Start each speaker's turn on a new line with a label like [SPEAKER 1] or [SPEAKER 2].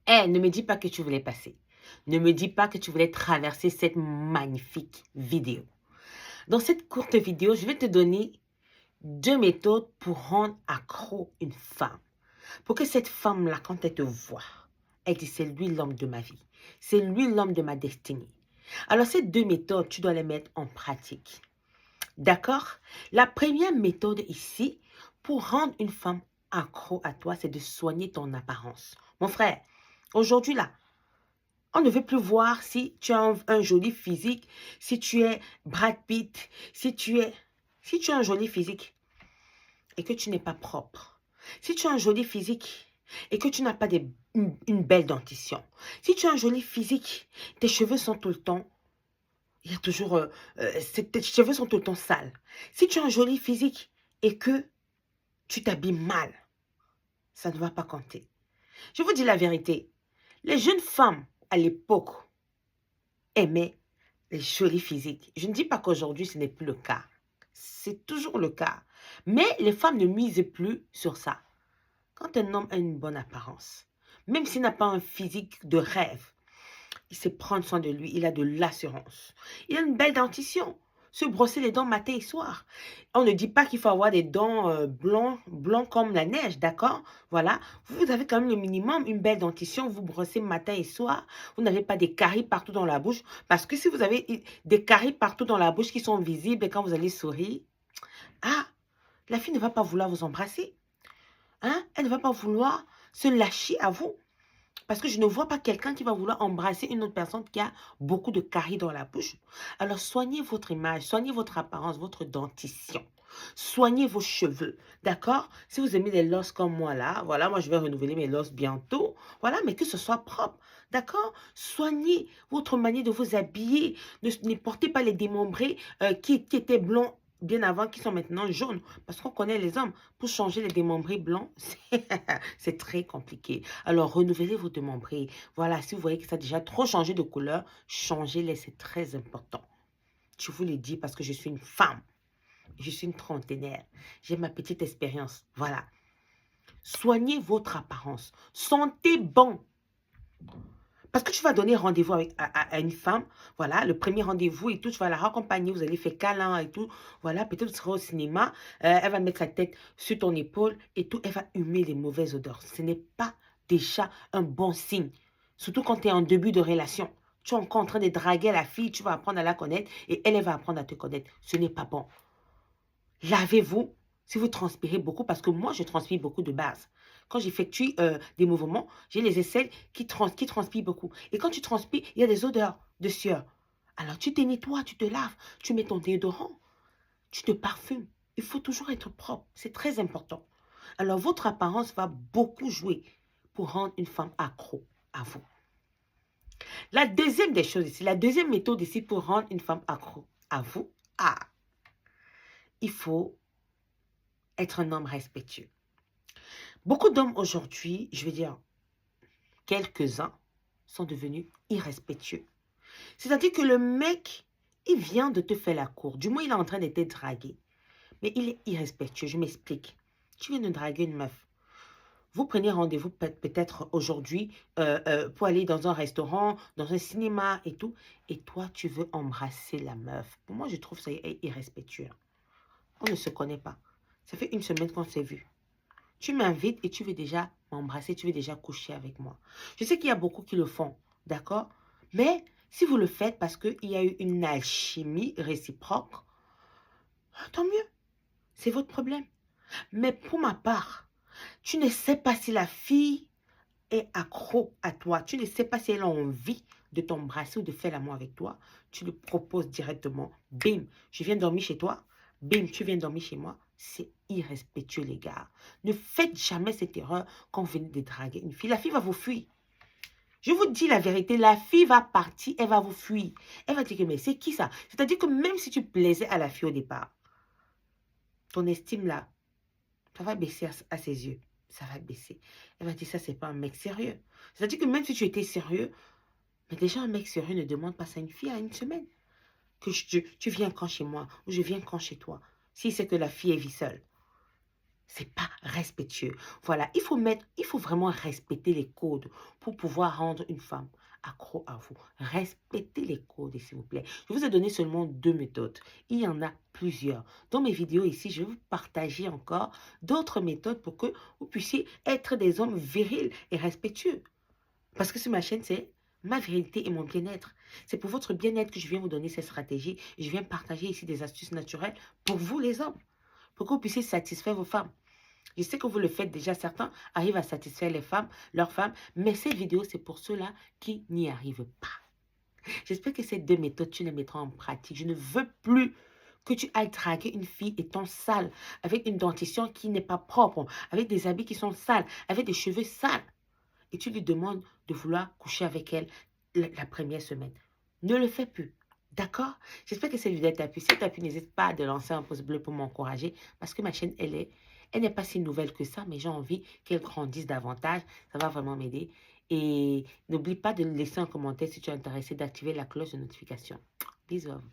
[SPEAKER 1] Eh, ne me dis pas que tu voulais passer. Ne me dis pas que tu voulais traverser cette magnifique vidéo. Dans cette courte vidéo, je vais te donner 2 méthodes pour rendre accro une femme. Pour que cette femme-là, quand elle te voit, elle dit, c'est lui l'homme de ma vie. C'est lui l'homme de ma destinée. Alors, ces 2 méthodes, tu dois les mettre en pratique. D'accord? La première méthode ici, pour rendre une femme accro à toi, c'est de soigner ton apparence. Mon frère, aujourd'hui là, on ne veut plus voir si tu as un joli physique, si tu es Brad Pitt, si tu as un joli physique et que tu n'es pas propre. Si tu as un joli physique et que tu n'as pas une belle dentition. Si tu as un joli physique, tes cheveux sont tout le temps, il y a toujours, tes cheveux sont tout le temps sales. Si tu as un joli physique et que tu t'habilles mal, ça ne va pas compter. Je vous dis la vérité, les jeunes femmes à l'époque aimaient les jolis physiques. Je ne dis pas qu'aujourd'hui, ce n'est plus le cas. C'est toujours le cas. Mais les femmes ne misent plus sur ça. Quand un homme a une bonne apparence, même s'il n'a pas un physique de rêve, il sait prendre soin de lui, il a de l'assurance. Il a une belle dentition. Se brosser les dents matin et soir. On ne dit pas qu'il faut avoir des dents blancs comme la neige, d'accord? Voilà. Vous avez quand même le minimum, une belle dentition. Vous brossez matin et soir. Vous n'avez pas des caries partout dans la bouche. Parce que si vous avez des caries partout dans la bouche qui sont visibles quand vous allez sourire, ah, la fille ne va pas vouloir vous embrasser. Hein? Elle ne va pas vouloir se lâcher à vous. Parce que je ne vois pas quelqu'un qui va vouloir embrasser une autre personne qui a beaucoup de caries dans la bouche. Alors, soignez votre image, soignez votre apparence, votre dentition. Soignez vos cheveux, d'accord? Si vous aimez les losses comme moi là, voilà, moi je vais renouveler mes losses bientôt. Voilà, mais que ce soit propre, d'accord? Soignez votre manière de vous habiller. Ne portez pas les démembrés qui étaient blancs bien avant, qui sont maintenant jaunes. Parce qu'on connaît les hommes. Pour changer les démembrés blancs, c'est très compliqué. Alors, renouvelez vos démembrés. Voilà, si vous voyez que ça a déjà trop changé de couleur, changez-les, c'est très important. Je vous le dis parce que je suis une femme. Je suis une trentenaire. J'ai ma petite expérience. Voilà. Soignez votre apparence. Sentez bon. Parce que tu vas donner rendez-vous à une femme, voilà, le premier rendez-vous et tout, tu vas la raccompagner, vous allez faire câlin et tout, voilà, peut-être tu seras au cinéma, elle va mettre sa tête sur ton épaule et tout, elle va humer les mauvaises odeurs. Ce n'est pas déjà un bon signe, surtout quand tu es en début de relation. Tu es encore en train de draguer la fille, tu vas apprendre à la connaître et elle va apprendre à te connaître. Ce n'est pas bon. Lavez-vous si vous transpirez beaucoup, parce que moi, je transpire beaucoup de base. Quand j'effectue des mouvements, j'ai les aisselles qui transpirent beaucoup. Et quand tu transpires, il y a des odeurs de sueur. Alors, tu te nettoies, tu te laves, tu mets ton déodorant, tu te parfumes. Il faut toujours être propre. C'est très important. Alors, votre apparence va beaucoup jouer pour rendre une femme accro à vous. La deuxième des choses ici, la deuxième méthode ici pour rendre une femme accro à vous, il faut être un homme respectueux. Beaucoup d'hommes aujourd'hui, je vais dire quelques-uns, sont devenus irrespectueux. C'est-à-dire que le mec, il vient de te faire la cour. Du moins, il est en train de te draguer. Mais il est irrespectueux. Je m'explique. Tu viens de draguer une meuf. Vous prenez rendez-vous peut-être aujourd'hui pour aller dans un restaurant, dans un cinéma et tout. Et toi, tu veux embrasser la meuf. Pour moi, je trouve ça irrespectueux. On ne se connaît pas. Ça fait une semaine qu'on s'est vu. Tu m'invites et tu veux déjà m'embrasser, tu veux déjà coucher avec moi. Je sais qu'il y a beaucoup qui le font, d'accord? Mais si vous le faites parce qu'il y a eu une alchimie réciproque, tant mieux, c'est votre problème. Mais pour ma part, tu ne sais pas si la fille est accro à toi. Tu ne sais pas si elle a envie de t'embrasser ou de faire l'amour avec toi. Tu le proposes directement. Bim, je viens dormir chez toi. Bim, tu viens dormir chez moi. C'est irrespectueux, les gars. Ne faites jamais cette erreur quand vous venez de draguer une fille. La fille va vous fuir. Je vous dis la vérité, la fille va partir, elle va vous fuir. Elle va dire que, mais c'est qui ça? C'est-à-dire que même si tu plaisais à la fille au départ, ton estime là, ça va baisser à ses yeux. Ça va baisser. Elle va dire, ça, c'est pas un mec sérieux. C'est-à-dire que même si tu étais sérieux, mais déjà, un mec sérieux ne demande pas ça à une fille à une semaine. Tu viens quand chez moi ou je viens quand chez toi. Si c'est que la fille vit seule. C'est pas respectueux. Voilà, il faut vraiment respecter les codes pour pouvoir rendre une femme accro à vous. Respectez les codes, s'il vous plaît. Je vous ai donné seulement 2 méthodes. Il y en a plusieurs. Dans mes vidéos ici, je vais vous partager encore d'autres méthodes pour que vous puissiez être des hommes virils et respectueux. Parce que sur ma chaîne, c'est ma virilité et mon bien-être. C'est pour votre bien-être que je viens vous donner ces stratégies. Et je viens partager ici des astuces naturelles pour vous, les hommes. Pour que vous puissiez satisfaire vos femmes. Je sais que vous le faites déjà, certains arrivent à satisfaire les femmes, leurs femmes, mais cette vidéo, c'est pour ceux-là qui n'y arrivent pas. J'espère que ces 2 méthodes, tu les mettras en pratique. Je ne veux plus que tu ailles draguer une fille étant sale, avec une dentition qui n'est pas propre, avec des habits qui sont sales, avec des cheveux sales, et tu lui demandes de vouloir coucher avec elle la première semaine. Ne le fais plus. D'accord? J'espère que cette vidéo t'a plu. Si elle t'a plu, n'hésite pas à de lancer un pouce bleu pour m'encourager parce que ma chaîne, elle n'est pas si nouvelle que ça, mais j'ai envie qu'elle grandisse davantage. Ça va vraiment m'aider. Et n'oublie pas de laisser un commentaire si tu es intéressé, d'activer la cloche de notification. Bisous à vous.